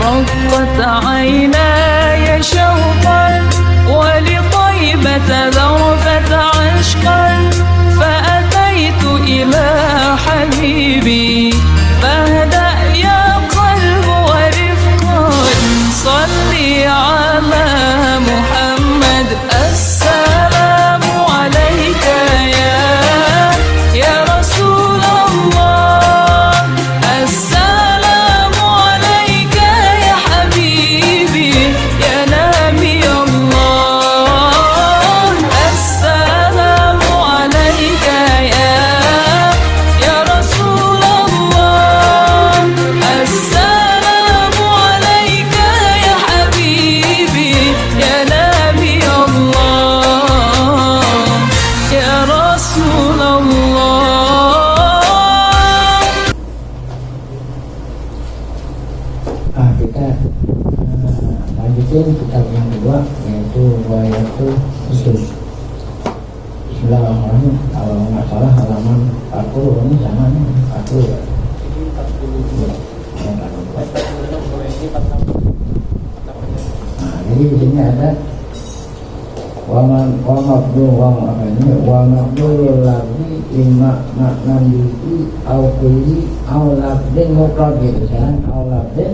رقت عيناي شوقا ولطيبة ذرفت عشقا فأتيت إلى حبيبي فاهدأ يا قلب ورفقا صلي على محمد السلام عليك يا رسول الله السلام عليك يا حبيبي يا نبي الله السلام عليك يا رسول الله السلام عليك يا حبيبي يا نبي الله يا رسول الله. Kita lanjutin kitab yang kedua yaitu Riwayatul Usul. Bismillahirrahmanirrahim. Kalau nggak salah halaman 40 ini sama nih 40 ya. Nah, jadi di sini ada wa maqdul lagi imma maknan yuti au kulli au labdin mufrad gitu kan au labdin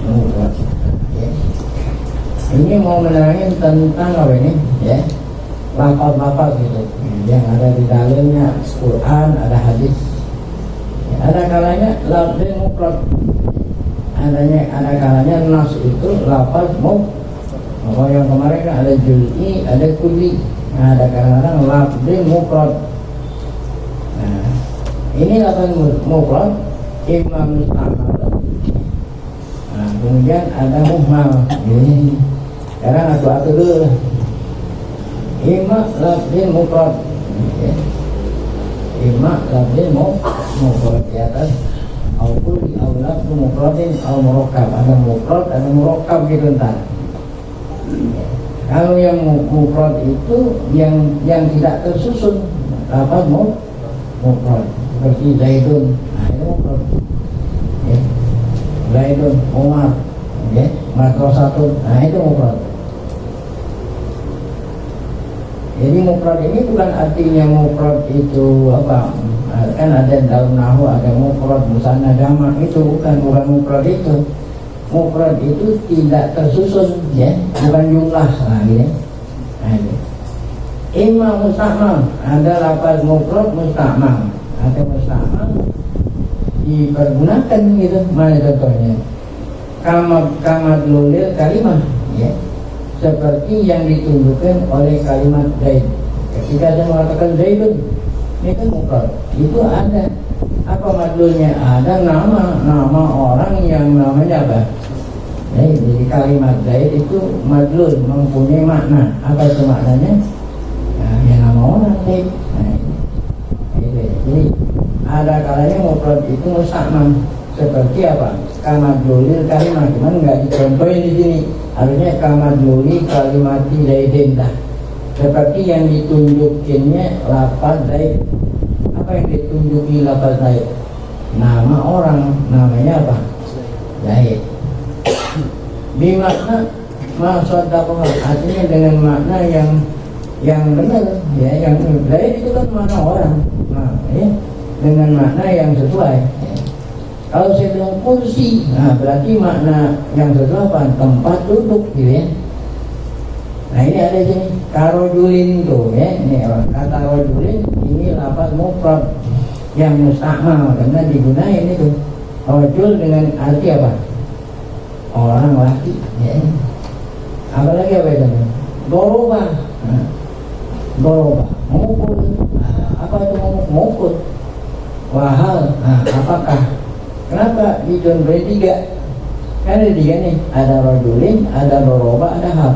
mufrad ya. Ini mau menerangin tentang apa ini ya, lafaz-lafaz gitu yang ada di dalamnya Quran, ada hadis ya, ada kalanya labdin mufrad, ada kalanya nas itu lafaz mufrad. Kalau yang kemarin kan ada juz'i, ada kulli. Nah, ada kadang-kadang lafzi mufrad. Nah, ini lafaz mufrad imma musta'mal. Nah, kemudian ada muhmal. Ini sekarang aku atur dulu. Imma lafzi mufrad. Imma lafzi mufrad di atas. Au kulli au lafzi mufradin au murakkab. Ada mufrad, ada murakkab gitu entar. Kalau yang mufrad itu yang tidak tersusun apa mufrad seperti Zaidun, nah itu mufrad ya. Zaidun, Umar ya, madrasatun, nah itu mufrad. Jadi mufrad ini bukan artinya mufrad itu apa, kan ada dalam nahwu ada mufrad musanna jamak, itu bukan mufrad itu. Mufrad itu tidak tersusun ya, bukan jumlah lagi ya. Imma musta'mal, ada lafaz mufrad musta'mal, ada musta'mal dipergunakan gitu. Mana contohnya? Kamadlulil kalimah ya, seperti yang ditunjukkan oleh kalimat Zaid. Ketika saya mengatakan Zaidun, ini kan mufrad, itu ada apa madlulnya? Ada nama orang yang namanya apa? Jadi kalimat Zaid itu madlul, mempunyai makna. Apa itu maknanya? Nah, ya nama orang Zaid. Nah, jadi ada kalanya mufrad itu musta'mal seperti apa? Kamadlulil kalimat, cuman nggak dicontohin di sini. Harusnya kamadluli kalimati Zaidin dah. Seperti yang ditunjukinnya lafaz Zaid. Apa yang ditunjuki lafaz Zaid? Nama orang, namanya apa? Zaid. Bimakna maksudnya artinya dengan makna yang benar ya, yang Zaid itu kan makna orang, nah, ya, dengan makna yang sesuai ya. Kalau saya bilang kursi, nah berarti makna yang sesuai apa? Tempat duduk gitu ya. Nah ini ada sini karojulin tuh ya, ini kata rojulin ini lafaz mufrad yang musta'mal karena digunakan itu rojul dengan arti apa? Orang laki ya. Apalagi apa itu? Doroba, doroba mukul. Apa itu mukul? Wahal, apakah? Kenapa dicontohin tiga? Kan ada tiga nih, ada rojulin, ada doroba, ada hal.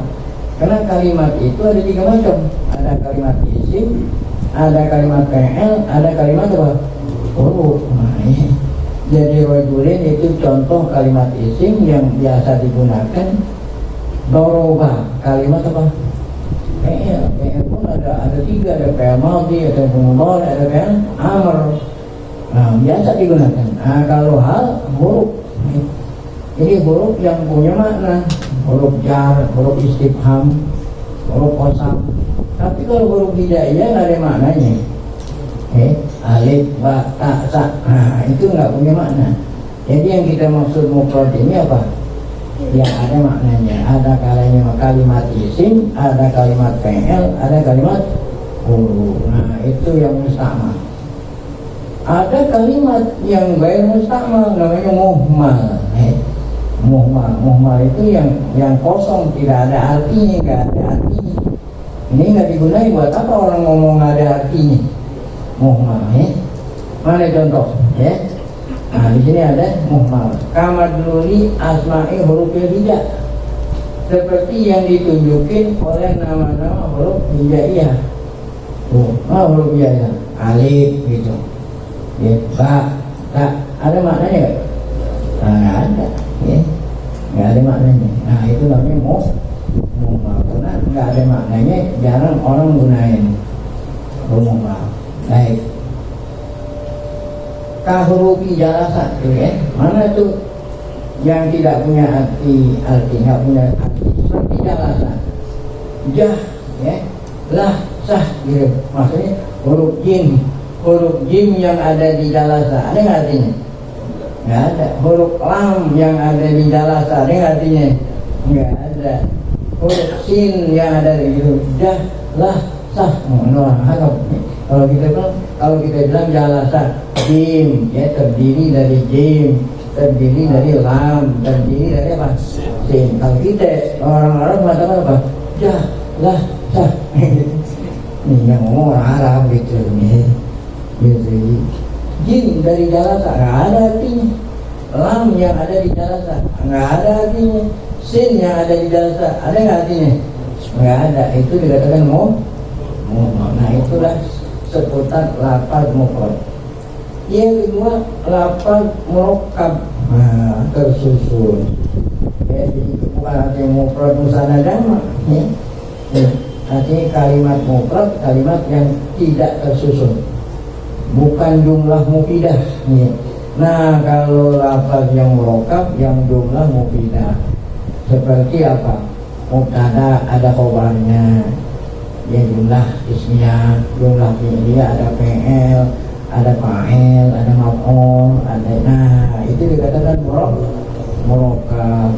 Karena kalimat itu ada tiga macam. Ada kalimat isim, ada kalimat fi'il, ada kalimat apa? Huruf. Nah, jadi rojulin itu contoh kalimat isim yang biasa digunakan. Doroba kalimat apa? Fi'il. Fi'il pun ada tiga, ada fi'il madhi, ada fi'il mudhari, ada fi'il amr. Nah, biasa digunakan. Nah, kalau hal huruf. Ini huruf yang punya makna, huruf jar, huruf istifham, huruf qasam. Tapi kalau huruf hijaiyah nggak ada maknanya. Alif, ba, ta, sa, nah itu nggak punya makna. Jadi yang kita maksud mufrad ini apa? Yang ada maknanya. Ada kalimat isim, ada kalimat fi'il, ada kalimat huruf. Nah itu yang musta'mal. Ada kalimat yang ghair musta'mal namanya muhmal. Muhmal itu yang kosong, tidak ada artinya, nggak ada artinya. Ini nggak digunakan buat apa orang ngomong nggak ada artinya. Muhmal, mana contoh? Nah di sini ada muhmal. Kamadluli asma'i huruf hija, seperti yang ditunjukin oleh nama-nama huruf hijaiyah. Huruf hijaiyah, alif gitu, ba, ta, ada maknanya nggak? Nah, nggak ada, nggak ada maknanya. Nah itu namanya muhmal. Karena nggak ada maknanya, jarang orang gunain muhmal. Baik. Kahurufi jalasa, mana tuh yang tidak punya arti, nggak punya arti, seperti jalasa, jah, lah, sah, gitu. Maksudnya huruf jim yang ada di jalasa, ada nggak artinya? Nggak ada. Huruf lam yang ada di jalasa, ada nggak artinya? Nggak ada. Huruf sin yang ada di jah, lah, sah, kalau kita bilang jalasa jim, terdiri dari jim, terdiri dari lam, terdiri dari apa? Sin. Kalau kita orang-orang mengatakan apa? Jah, lah, sah. Ini yang ngomong orang Arab gitu nih. Jim dari jalasa nggak ada artinya. Lam yang ada di jalasa nggak ada artinya. Sin yang ada di jalasa ada nggak artinya? Nggak ada. Itu dikatakan muhmal. Nah itulah seputar lafaz mufrad. Yang kedua lafaz murakkab, tersusun. Jadi bukan artinya mufrad musanna jamak, artinya kalimat mufrad kalimat yang tidak tersusun, bukan jumlah mufidah. Nah kalau lafaz yang murakkab yang jumlah mufidah seperti apa? Mubtada ada khobarnya, ya jumlah ismiyah, jumlah fi'liyah, ada fi'il, ada fa'il, ada maf'ul, ada, nah itu dikatakan murakkab.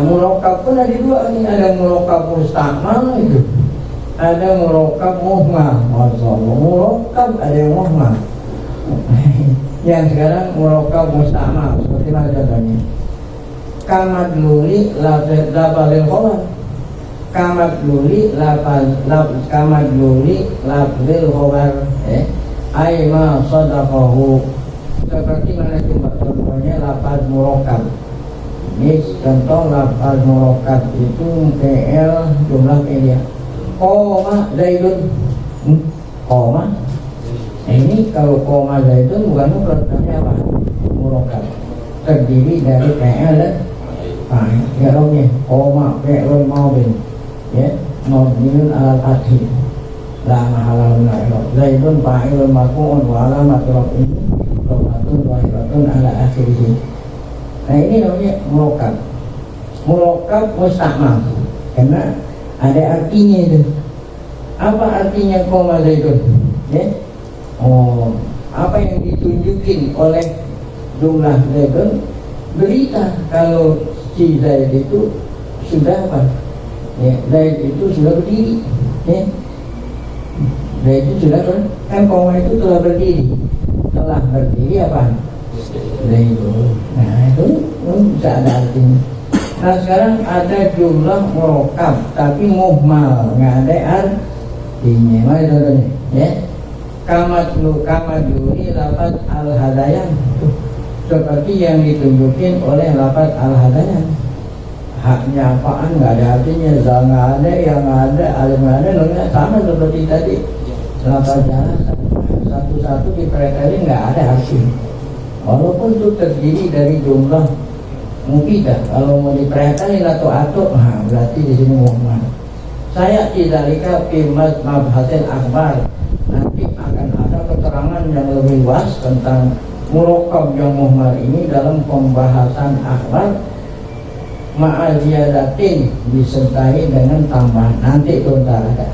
Murakkab pun ada dua nih, ada murakkab musta'mal itu, ada murakkab muhmal. Masyaallah, murakkab ada yang muhmal. Yang sekarang murakkab musta'mal seperti mana contohnya? Kamadluli lafzil khobar, kamadluli lafzil khobar, aima sadaqahu, seperti mana contohnya lafaz murakkab. Ini contoh lafaz murakkab itu fi'il jumlah fi'liyah. Qoma Zaidun, qoma. Ini kalau qoma Zaidun bukan mufrad, namanya apa? Murakkab. Terdiri dari fi'il dan fa'il. Ya romnya qoma fi'il madhi, mabniun ala fathi, la mahala min al-i'rab. Zaidun fa'ilun marfu'un wa alamat rafihi dhammatun zahiratun ala akhirih. Nah ini namanya murakkab. Murakkab musta'mal karena ada artinya itu. Apa artinya qoma Zaidun? Apa yang ditunjukin oleh jumlah Zaidun? Berita kalau si Zaid itu sudah apa? Zaid itu sudah berdiri. Zaid itu sudah kan koma itu telah berdiri. Telah berdiri apa? Zaidun. Nah itu bisa ada artinya. Nah sekarang ada jumlah murakkab tapi muhmal, nggak ada artinya. Mana contohnya? Kamadluni lafaz al-hadayan, seperti yang ditunjukin oleh lafaz al-hadayan. Haknya apaan nggak ada artinya, zal nggak ada, yang nggak ada, alif nggak ada, nggak sama seperti tadi. Lafaz jalan satu-satu dipretelin nggak ada artinya. Walaupun itu terdiri dari jumlah mufidah, kalau mau dipretelin atau nah berarti di sini muhmal. Saya tidak firman mabhasil akbar. Nanti akan ada keterangan yang lebih luas tentang Murakkab yang muhmal ini dalam pembahasan akhlak ma'aziyadatin disertai dengan tambahan, nanti itu ntar ada.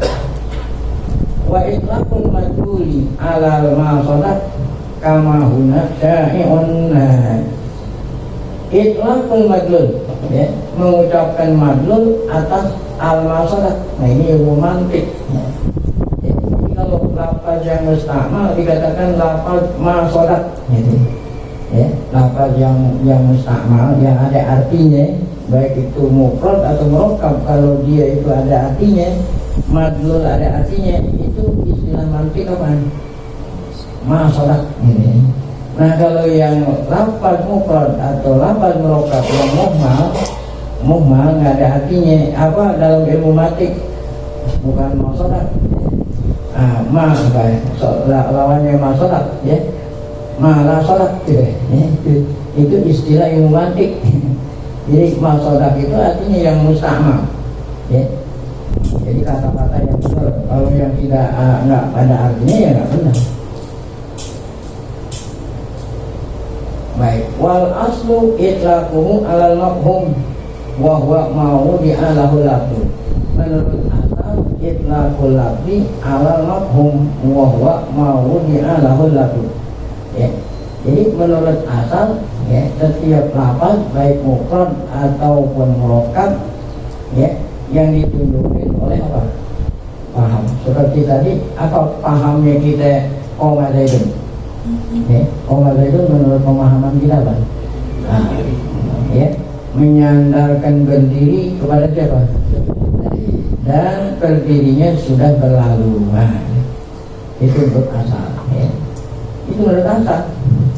Wa itlaqul madluli alal masalat kama huna syai'un. Itlaqul madlul, ya, mengucapkan madlul atas al-masalat. Nah ini ilmu mantik. Jadi kalau lafaz yang mustakmal dikatakan lafaz masalat, gitu. Ya, lafaz yang mustakmal yang ada artinya, baik itu mufrad atau murakkab, kalau dia itu ada artinya, madlul ada artinya, itu istilah mantik apa? Masalah ini. Nah kalau yang lafaz mufrad atau lafaz murakkab yang muhmal nggak ada artinya, apa dalam ilmu mantik bukan masalah. Lawannya masalah, ya, malah sholat, ya. Itu istilah ilmu mantik. Jadi masalah itu artinya yang mustakmal, ya. Jadi kata-kata yang benar, kalau yang tidak nggak ada artinya ya nggak benar. Baik, wal aslu itlaquhu alal mafhum wa huwa ma'udi alahu lafzi. Menurut asal itlaqul lafzi alal mafhum wa huwa ma'udi alahu lafzi. Ya. Jadi menurut asal, ya, setiap lafaz baik mufrad ataupun murakkab, ya, yang ditunjukin oleh apa? Paham. Seperti tadi, apa pahamnya kita qoma zaidun? Ya, qoma zaidun menurut pemahaman kita apa? Ya, menyandarkan berdiri kepada siapa? Dan berdirinya sudah berlalu. Nah, itu menurut asal, ya. Itu menurut asal.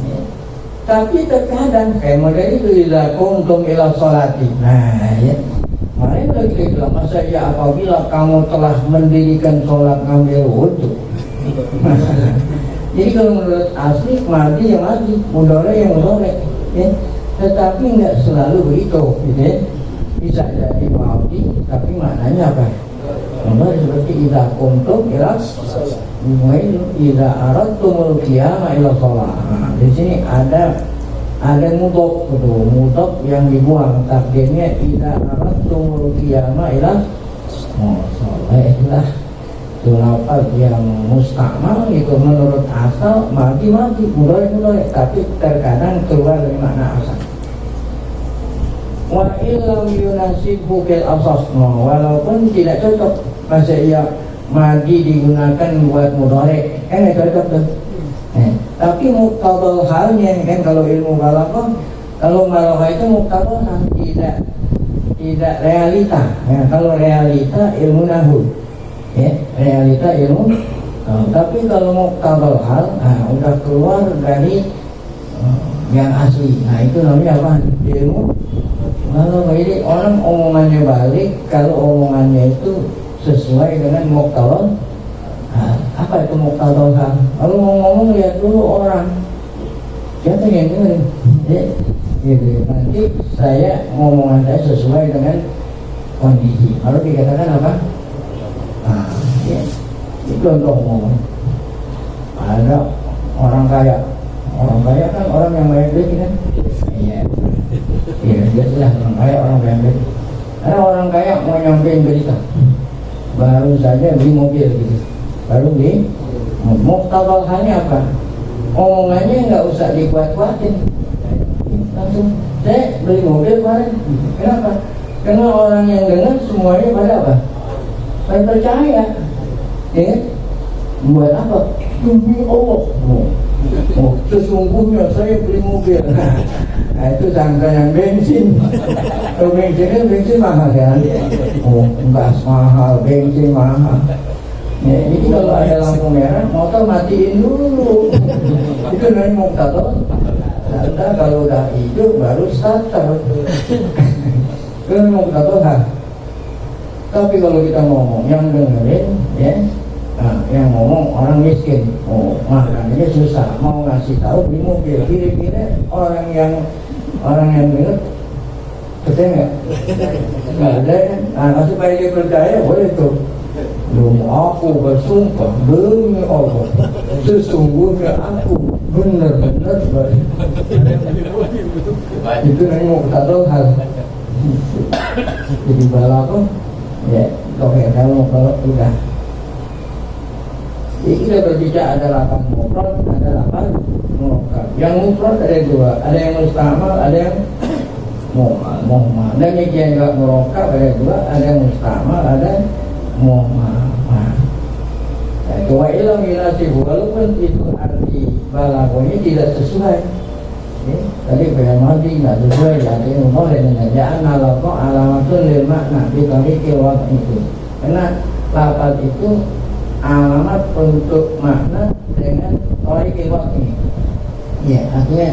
Ya. Tapi terkadang kayak model itu idza kuntum ila sholati. Nah, ya. Mari kita bilang, masa ya apabila kamu telah mendirikan sholat ngambil wudhu. Jadi kalau menurut asli mati yang mati, mudore yang mudore, ya. Tetapi nggak selalu begitu, gitu, ya. Bisa jadi mati, tapi maknanya apa? Nomor seperti idza kuntum ila idza aradtumul qiyama ila shalah. Nah, di sini ada mudhof, betul, mudhof yang dibuang, takdirnya idza aradtumul qiyama ila shalah. Itulah lafaz yang mustakmal itu menurut asal mati mudhari, tapi terkadang keluar dari makna asal. Wa illam yunasibhu bil asas, walaupun tidak cocok, masa iya madi digunakan buat mudhari, kan nggak cocok tuh. Tapi muqtadal halnya kan, kalau ilmu balaghah, kalau balaghah itu muqtadal hal, tidak realita. Ya, kalau realita ilmu nahwu, ya, realita ilmu. Tapi kalau muqtadal hal, udah keluar dari yang asli. Nah itu namanya apa? Ilmu. Kalau ini orang omongannya balik, kalau omongannya itu sesuai dengan muqtadal. Apa itu muqtadal hal? Kalau mau ngomong lihat dulu orang, siapa yang dengerin, ya, gitu. Nanti saya ngomongan saya sesuai dengan kondisi. Lalu dikatakan apa? Ya, itu contoh ngomong. Ada orang kaya kan orang yang banyak duit kan? Iya, jelas orang kaya, orang banyak duit. Ada orang kaya mau nyampein berita, baru saja beli mobil gitu, baru beli. Muqtadal halnya apa? Omongannya nggak usah dikuat-kuatin, langsung saya beli mobil kemarin. Kenapa? Karena orang yang dengar semuanya pada apa? Pada percaya, ya? Buat apa? Demi Allah. Sesungguhnya saya beli mobil. Nah itu sangka yang bensin. Kalau bensin mahal kan? Gas mahal, bensin mahal. Ya, jadi kalau ada lampu merah, motor matiin dulu. Itu namanya muqtadal. Nah, kalau udah hijau baru starter. Itu namanya muqtadal. Tapi kalau kita ngomong yang dengerin, ya, yang ngomong orang miskin, makanannya susah, mau ngasih tahu beli mobil, kira-kira orang yang denger percaya nggak? Nggak ada kan? Nah, supaya dia percaya boleh tuh. Aku bersumpah demi Allah, sesungguhnya aku bener-bener itu nanti mau tahu hal jadi bala pun ya kalau udah jadi kita berbicara ada 8 mufrad, ada 8 murokkab. Yang mufrad ada 2, ada yang mustamal, ada yang muhmal. Dan yang enggak murokkab ada 2, ada yang mustamal, ada muhmal. Itu wa ilam yunasib, walaupun itu arti balaghahnya tidak sesuai. Tadi bayan madi nggak sesuai, artinya boleh mengerjaan alaqa alamatun lil makna di tariqil waqt itu. Karena lafaz itu alamat untuk makna dengan tariqil waqt ini. Ya, artinya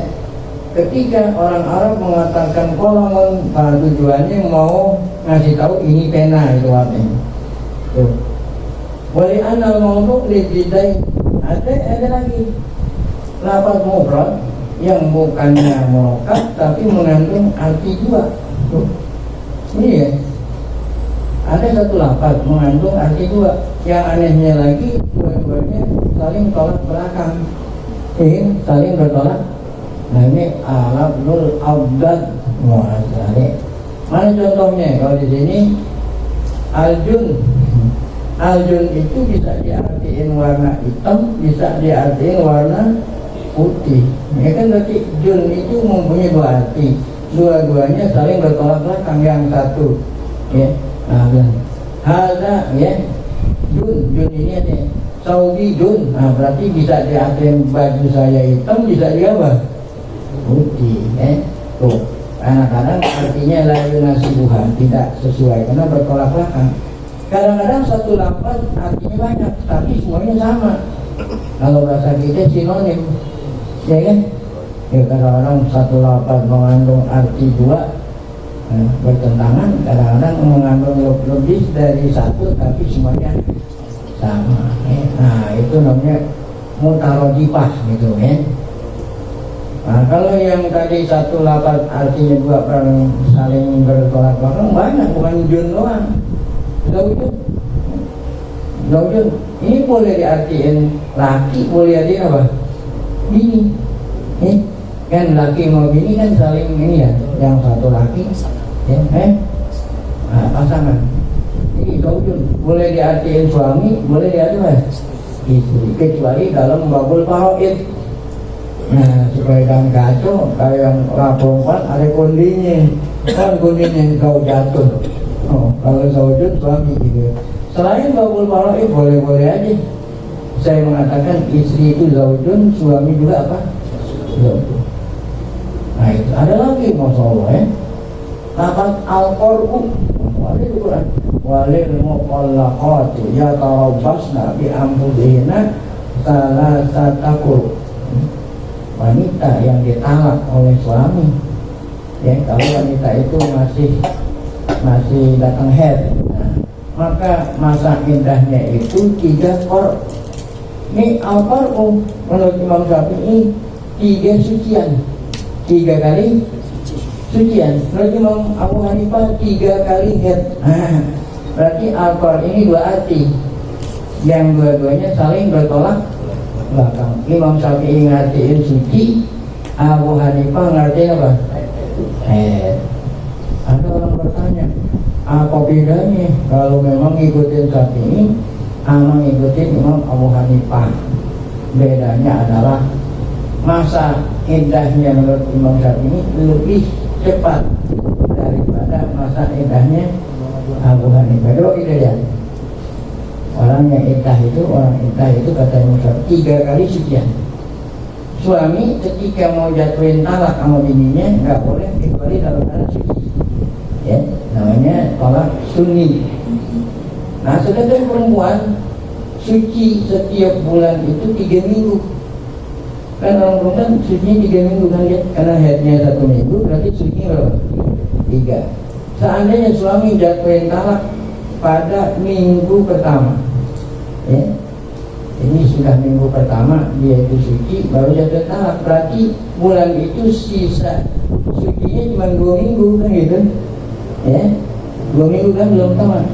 ketika orang Arab mengatakan kolamun, pada tujuannya mau ngasih tahu ini pena itu artinya. Tuh. Wali anal mawdu' lididai ada lagi lafaz mufrad yang bukannya murokkab tapi mengandung arti 2. Tuh. Ini ya. Ada satu lafaz mengandung arti 2. Yang anehnya lagi dua-duanya saling tolak belakang. Saling bertolak. Nah ini alabdul abdad mu'azzali. Mana contohnya? Kalau di sini aljun itu bisa diartiin warna hitam, bisa diartiin warna putih. Ya kan berarti jun itu mempunyai 2 arti. Dua-duanya saling bertolak belakang. Yang satu ya, ada ya jun ini ada Saudi jun. Nah berarti bisa diartiin baju saya hitam, bisa dia apa? Putih. Tuh. Kadang-kadang artinya la yunasibuha, tidak sesuai karena bertolak belakang. Kadang-kadang satu lafaz artinya banyak, tapi semuanya sama. Kalau bahasa kita sinonim, ya kan? Ya kadang-kadang satu lafaz mengandung arti 2 bertentangan, kadang-kadang mengandung lebih dari 1 tapi semuanya sama. Nah itu namanya mutarojifah gitu ya. Nah kalau yang tadi satu lafaz artinya 2 saling bertolak belakang banyak, bukan jun doang. Zaujun ini boleh diartiin laki, boleh diartiin apa? Bini. Kan laki mau bini kan saling ini ya, yang satu laki ya, pasangan. Ini zaujun boleh diartiin suami, boleh diartiin istri, kecuali dalam babul faraid. Nah supaya kan kacau kayak yang perempuan ada kundinya, kan kundinya kau jatuh. Kalau zaujun suami gitu. Selain babul faraid boleh-boleh aja. Saya mengatakan istri itu zaujun, suami juga apa? Zaujun. Nah itu ada lagi masalah ya. Lafaz al-qur'u walil Quran walil muqallaqati yatarabbasna bi anfusihinna salasata quru. Wanita yang ditalak oleh suami ya, kalau wanita itu masih datang haid, nah, maka masa indahnya itu 3 qur'. Ini al-qur'u menurut Imam Syafi'i 3 sucian, 3 kali sucian. Menurut Imam Abu Hanifah 3 kali haid. Nah, berarti al-qur' ini 2 arti yang dua-duanya saling bertolak belakang. Imam Syafi'i ngertiin suci, Abu Hanifah ngertiin apa? Haid. Ada orang bertanya, apa bedanya kalau memang ngikutin Syafi'i sama ngikutin Imam Abu Hanifah? Bedanya adalah masa indahnya menurut Imam Syafi'i lebih cepat daripada masa indahnya Abu Hanifah. Coba kita lihat. Orang iddah itu kata Imam Syafi'i 3 kali sucian. Suami ketika mau jatuhin talak sama bininya nggak boleh kecuali dalam keadaan suci. Ya, namanya talak sunni. Nah, sedangkan perempuan suci setiap bulan itu 3 minggu. Kan orang perempuan suci 3 minggu kan ya? Karena haidnya 1 minggu, berarti suci berapa? 3. Seandainya suami jatuhin talak pada minggu pertama, ya, ini sudah minggu pertama dia itu suci, baru jatuh talak, berarti bulan itu sisa sucinya cuma 2 minggu kan gitu. Ya, 2 minggu kan belum tamat.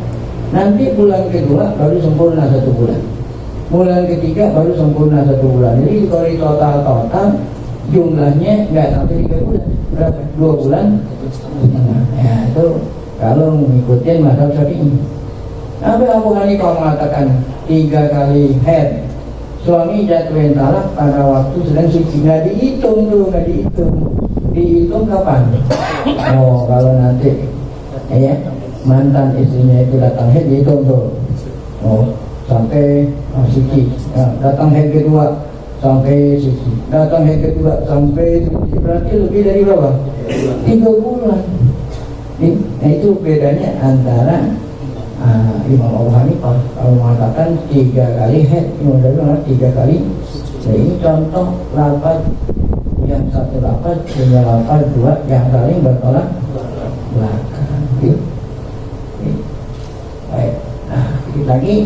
Nanti bulan kedua baru sempurna 1 bulan. bulan ketiga baru sempurna 1 bulan. Jadi kalau di total jumlahnya nggak sampai 3 bulan, berapa? 2 bulan setengah. Ya itu kalau mengikuti mazhab Syafi'i. Tapi Abu Hanifah mengatakan 3 kali haid suami jatuhin talak pada waktu sedang suci. Nggak dihitung tuh, nggak dihitung kapan? Oh kalau nanti ya mantan istrinya itu datang haid dihitung tuh. Oh sampai suci. Nah, datang haid kedua sampai suci. Datang haid kedua sampai suci. Berarti lebih dari berapa? 3 bulan. Nah itu bedanya antara Imam Abu Hanifah kalau mengatakan 3 kali haid, Imam Syafi'i mengatakan 3 kali. Nah ini contoh lafaz yang satu lafaz punya lafaz 2 yang saling bertolak belakang. Baik. Nah, sedikit lagi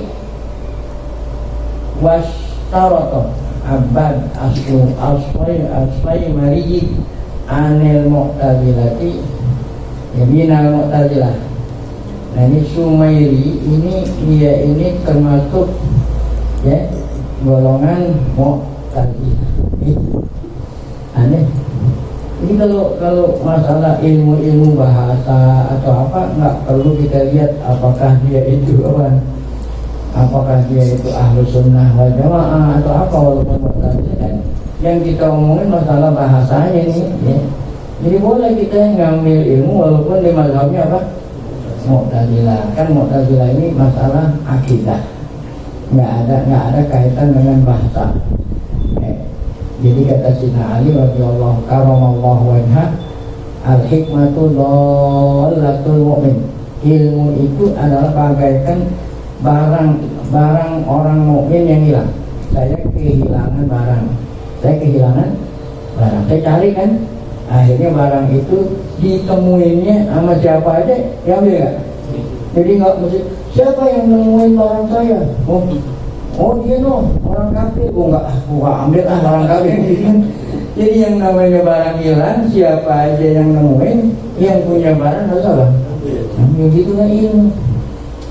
wastarata abad asfai mariji anil mu'tazilati minal mu'tazilah. Nah ini Sumairi dia ini termasuk ya golongan mu'tazilah. Aneh. Ini kalau masalah ilmu bahasa atau apa nggak perlu kita lihat apakah dia itu apakah dia itu ahlu sunnah wal jamaah atau apa, walaupun mu'tazilah kan yang kita omongin masalah bahasanya ini ya. Jadi boleh kita ngambil ilmu walaupun di mazhabnya apa? Mu'tazilah. Kan Mu'tazilah ini masalah akidah, nggak ada kaitan dengan bahasa. Jadi kata Sayyidina Ali radhiyallahu karamallahu wajhah, al-hikmatu dhalatul mu'min. Ilmu itu adalah bagaikan barang orang mukmin yang hilang. Saya kehilangan barang, saya cari kan, akhirnya barang itu ditemuinnya sama siapa aja diambil gak? Jadi nggak mesti siapa yang nemuin barang saya, oh dia orang kafir, nggak ambil orang kafir. Jadi yang namanya barang hilang, siapa aja yang nemuin, yang punya barang harus apa? Begitu kan ilmu.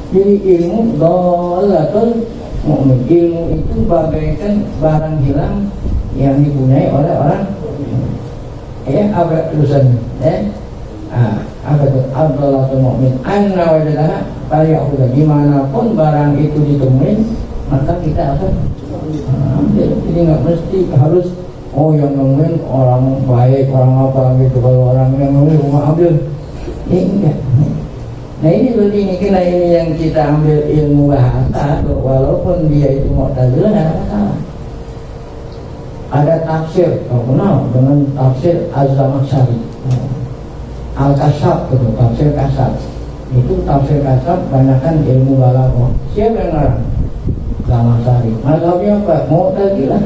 Jadi ilmu dhalatul mu'min. Ilmu itu bagaikan barang hilang yang dipunyai oleh orang. Ya apa tulisannya? Apa itu? Dhalatul mu'min. Anna wajadaha falyakhudha. Dimanapun barang itu ditemuin, maka kita apa? Ambil. Jadi nggak mesti harus yang nemuin orang baik, orang apa gitu. Kalau orang yang nemuin rumah ambil, enggak. Nah ini berarti ini kena ini yang kita ambil ilmu bahasa, walaupun dia itu Mu'tazilah nggak ada masalah. Ada tafsir, kenal dengan tafsir Az-Zamakhsyari, Al-Kasyaf itu tafsir Kasyaf. Itu tafsir Kasyaf banyakkan ilmu balaghah. Siapa yang ngarang? Zamakhsyari. Mazhabnya apa? Mu'tazilah.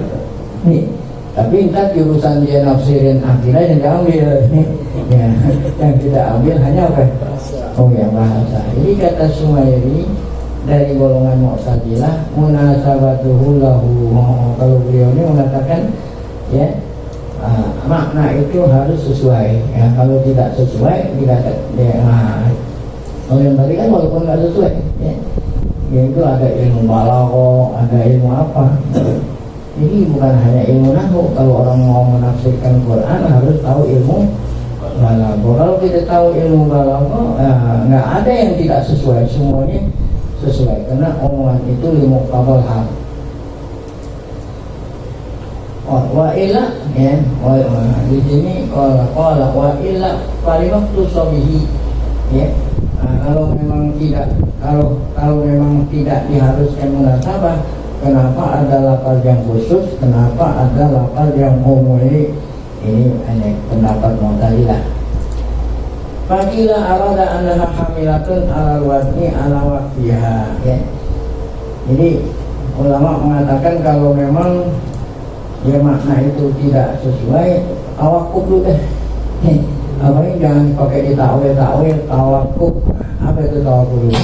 Nih, tapi entah jurusan dia nafsirin akidah yang diambil. Ya, yang kita ambil hanya apa? Yang bahasa. Jadi kata Sumairi dari golongan Mu'tazilah, munasabatuhu lahu. Kalau beliau ini mengatakan ya makna itu harus sesuai. Ya, kalau tidak sesuai dikatakan kalau yang tadi kan walaupun nggak sesuai ya, itu ada ilmu balaghah, ada ilmu apa. Jadi bukan hanya ilmu nahwu. Kalau orang mau menafsirkan Quran harus tahu ilmu balaghah. Kalau kita tahu ilmu balaghah, nggak ada yang tidak sesuai, semuanya sesuai. Karena omongan itu ilmu qabal hal. Wa illa ya, di sini qala wa illa falimaqtu sabihi ya. Kalau memang tidak diharuskan munasabah, kenapa ada lafaz yang khusus? Kenapa ada lafaz yang umum? Ini hanya pendapat Mu'tazilah. Fakila arada annaha hamilatun ala wadni ala waqtiha ya. Jadi ulama mengatakan kalau memang ya makna itu tidak sesuai, tawakuf dulu deh. Apa ini jangan pakai ditakwil tawakuf. Apa itu tawakuf dulu?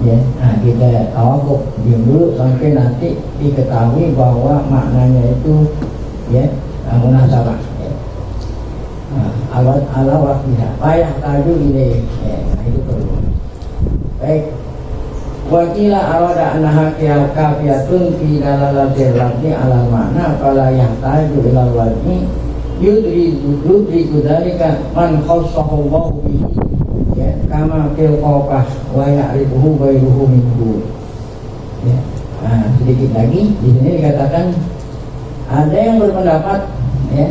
Ya, nah kita tawakuf diam dulu sampai nanti diketahui bahwa maknanya itu ya munasabah. Awat ala waktiha payah taju ini ya, itu perlu. Baik, Wakila arada anaha kafiyatun fi dalalatil lafzi ala makna fala yahtaju ila wajhi yudriku dzalika man khassahu Allah bihi ya kama fil qafah wa ya'rifuhu ghairuhu minhu. Ya. Nah, sedikit lagi di sini dikatakan ada yang berpendapat ya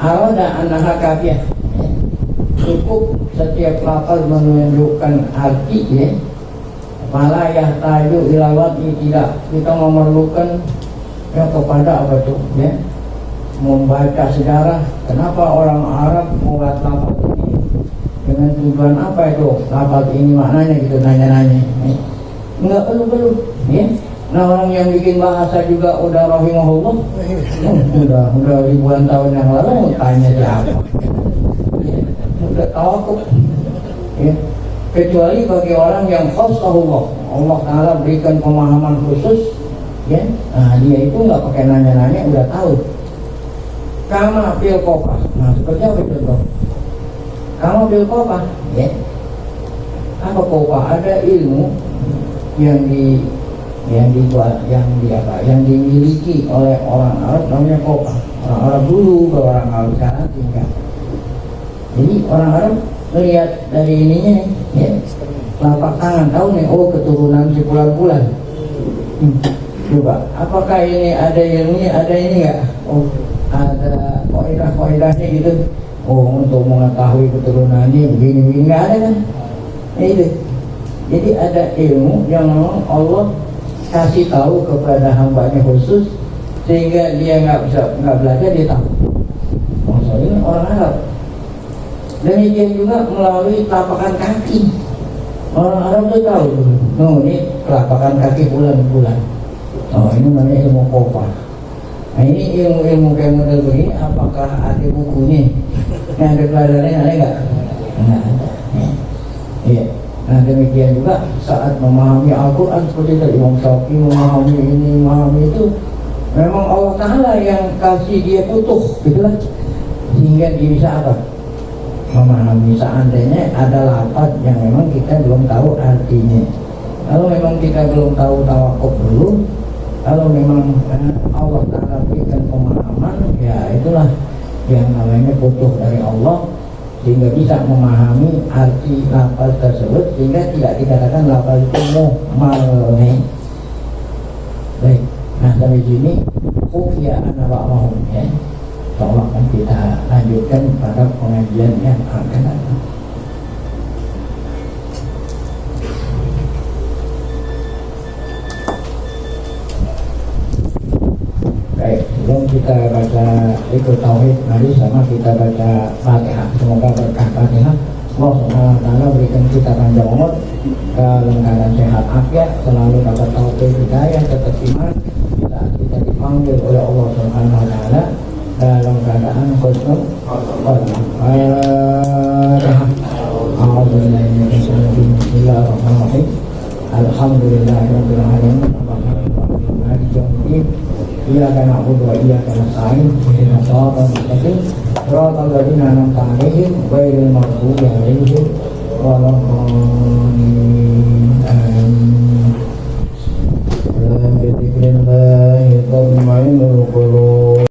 arada anaha kafiyah ya, cukup setiap lafaz menunjukkan arti ya. Malah yahtaju ilawati tidak kita memerlukan ya kepada apa tuh ya membaca sejarah kenapa orang Arab membuat lafaz ini dengan tujuan apa itu lafaz ini maknanya gitu nanya-nanya ya. Enggak perlu ya. Nah orang yang bikin bahasa juga udah rahimahullah udah ribuan tahun yang lalu tanya siapa ya. Udah tahu ya. Kecuali bagi orang yang khasahullah Allah Ta'ala berikan pemahaman khusus ya, nah dia itu nggak pakai nanya-nanya udah tahu kama fil qafah. Nah seperti apa itu kama fil qafah ya, apa qafah ada ilmu yang dimiliki oleh orang Arab namanya qafah. Orang Arab dulu ke orang Arab sekarang tinggal. Jadi orang Arab melihat dari ininya ya, telapak tangan tahu nih oh keturunan si bulan-bulan. Coba apakah ini ada ilmunya ada ini enggak? Oh ada kaidah-kaidahnya gitu. Oh untuk mengetahui keturunannya begini-begini enggak ada kan? Itu. Jadi ada ilmu yang memang Allah kasih tahu kepada hambanya khusus sehingga dia nggak belajar dia tahu. Maksudnya orang Arab. Demikian juga melalui telapakan kaki. Orang Arab itu tahu, no ini telapakan kaki bulan-bulan. Oh ini namanya ilmu qafah. Nah ini ilmu kayak model begini, apakah ada bukunya? Yang ada pelajarannya ada nggak? Nggak ada. Iya. Nah demikian juga saat memahami Al-Quran seperti itu Imam Syafi'i memahami ini, memahami itu, memang Allah Ta'ala yang kasih dia putuh, gitulah, sehingga dia bisa apa? Memahami. Seandainya ada lafaz yang memang kita belum tahu artinya. Kalau memang kita belum tahu tawakuf dulu, kalau memang Allah Ta'ala berikan pemahaman, ya itulah yang namanya putuh dari Allah, sehingga bisa memahami arti lafaz tersebut, sehingga tidak dikatakan lafaz itu muhmal. Baik, nah sampai sini khufiya ana ba'dahum ya. Insyaallah akan kita lanjutkan pada pengajian yang akan datang. Baik, sebelum kita baca ikut tauhid, mari sama kita baca Fatihah. Semoga berkah Fatihah Allah Subhanahu wa Ta'ala berikan kita panjang umur dalam keadaan sehat afiat, selalu dapat tauhid hidayah, tetap iman saat kita dipanggil oleh Allah Subhanahu wa Ta'ala dalam keadaan khusnul Bismillahirrahmanirrahim. Alhamdulillahirabbil alamin. Iyyaka na'budu wa iyyaka nasta'in. Ihdinas siratal mustaqim. Siratal ladzina an'amta 'alaihim ghairil maghdubi 'alaihim waladdallin. Amin. Bi dzikrillah tatma'innul qulub.